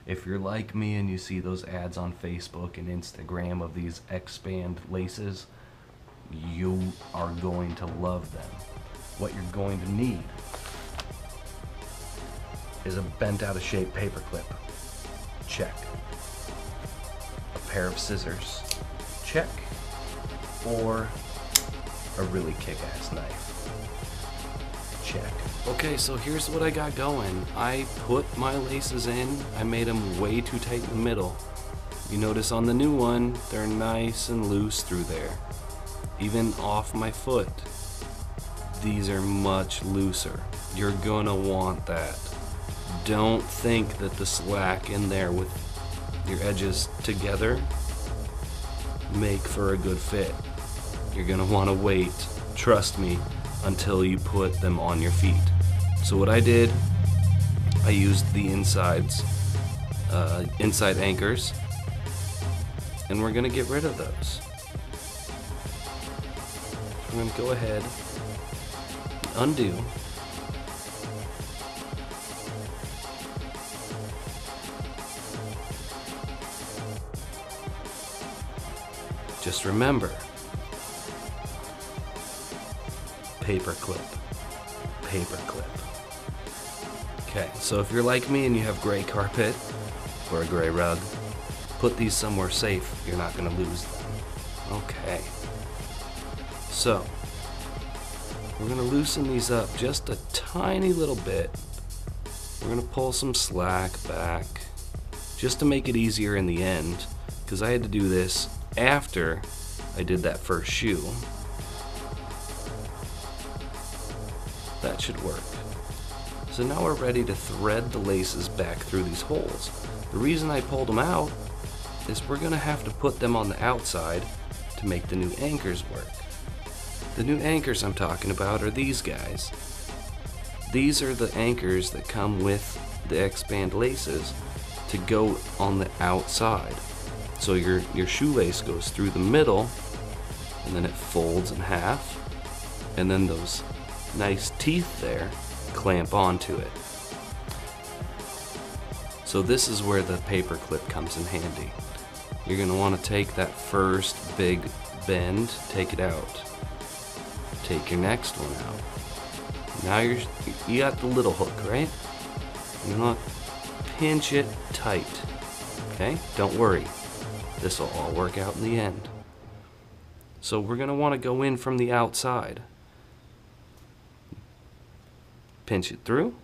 If you're like me and you see those ads on Facebook and Instagram of these Xpand laces, you are going to love them. What you're going to need is a bent out of shape paper clip. Check. A pair of scissors. Check. Or a really kick-ass knife. Check. Okay, so here's what I got going. I put my laces in. I made them way too tight in the middle. You notice on the new one, they're nice and loose through there. Even off my foot, these are much looser. You're gonna want that. Don't think that the slack in there with your edges together make for a good fit. You're gonna wanna wait, trust me, until you put them on your feet. So what I did, I used the inside anchors, and we're gonna get rid of those. I'm gonna go ahead, undo, just remember, paper clip, paper clip. Okay, so if you're like me and you have gray carpet or a gray rug, put these somewhere safe. You're not gonna lose them. Okay. So, we're gonna loosen these up just a tiny little bit. We're gonna pull some slack back just to make it easier in the end, because I had to do this after I did that first shoe. That should work. So now we're ready to thread the laces back through these holes. The reason I pulled them out is we're gonna have to put them on the outside to make the new anchors work. The new anchors I'm talking about are these guys. These are the anchors that come with the Xpand laces to go on the outside. So your shoelace goes through the middle, and then it folds in half, and then those nice teeth there clamp onto it. So this is where the paper clip comes in handy. You're gonna wanna take that first big bend, take it out. Take your next one out. Now you got the little hook, right? You want to pinch it tight. Okay? Don't worry. This will all work out in the end. So we're going to want to go in from the outside. Pinch it through.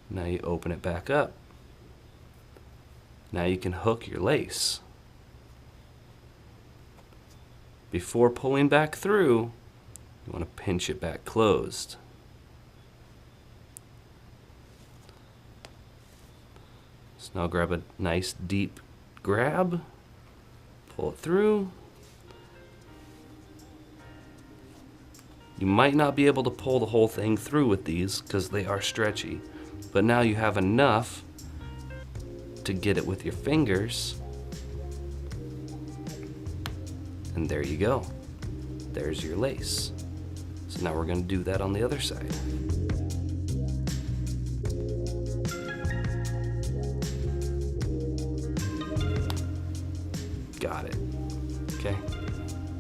Now you open it back up. Now you can hook your lace. Before pulling back through, you want to pinch it back closed. So now grab a nice deep grab, pull it through. You might not be able to pull the whole thing through with these because they are stretchy, but now you have enough to get it with your fingers. And there you go. There's your lace. So now we're going to do that on the other side. Got it. Okay.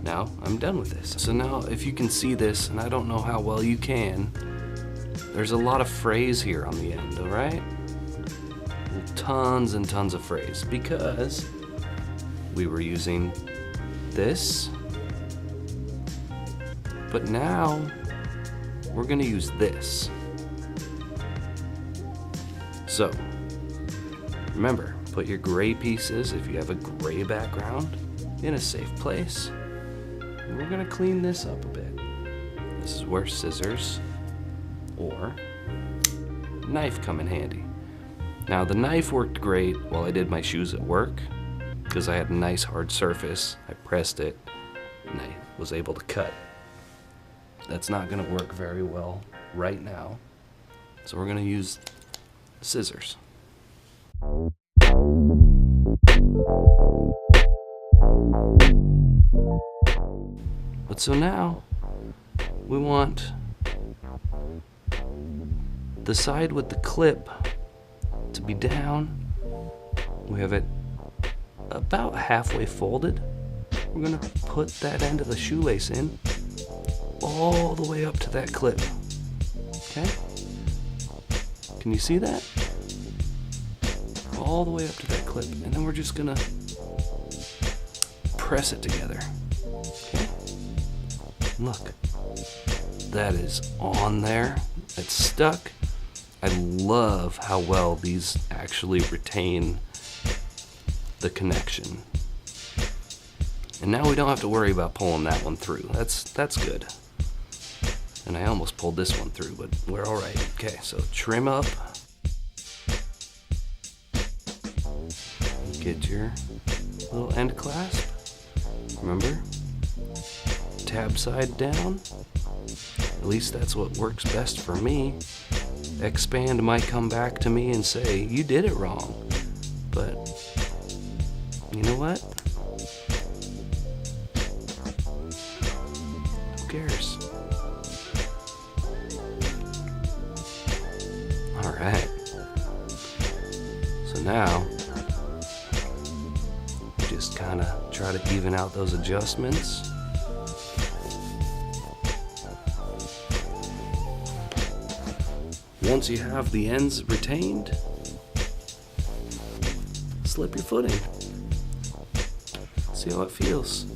Now I'm done with this. So now if you can see this, and I don't know how well you can, there's a lot of phrase here on the end, alright? Tons and tons of phrase because we were using this, but now we're going to use this. So remember, put your gray pieces, if you have a gray background, in a safe place. And we're going to clean this up a bit. This is where scissors or knife come in handy. Now the knife worked great while I did my shoes at work, because I had a nice hard surface. I pressed it and I was able to cut. That's not going to work very well right now, so we're going to use scissors. But so now we want the side with the clip to be down. We have it about halfway folded. We're gonna put that end of the shoelace in all the way up to that clip. Okay? Can you see that? All the way up to that clip, and then we're just gonna press it together. Okay? Look, that is on there. It's stuck. I love how well these actually retain the connection. And now we don't have to worry about pulling that one through. That's good. And I almost pulled this one through, but we're all right. Okay, so trim up. Get your little end clasp. Remember, tab side down. At least that's what works best for me. Xpand might come back to me and say, you did it wrong. But, you know what? Who cares? Alright. So now, just kind of try to even out those adjustments. Once you have the ends retained, slip your foot in. See how it feels.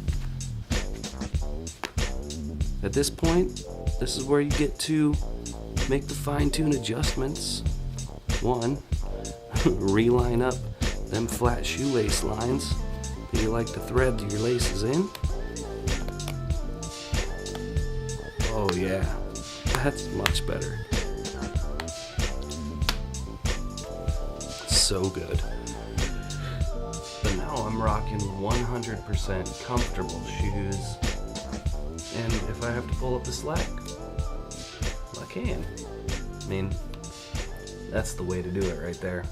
At this point, this is where you get to make the fine-tune adjustments. One, reline up them flat shoelace lines that you like to thread your laces in. Oh yeah, that's much better. So good. But now I'm rocking 100% comfortable shoes, and if I have to pull up the slack, I can. I mean, that's the way to do it right there.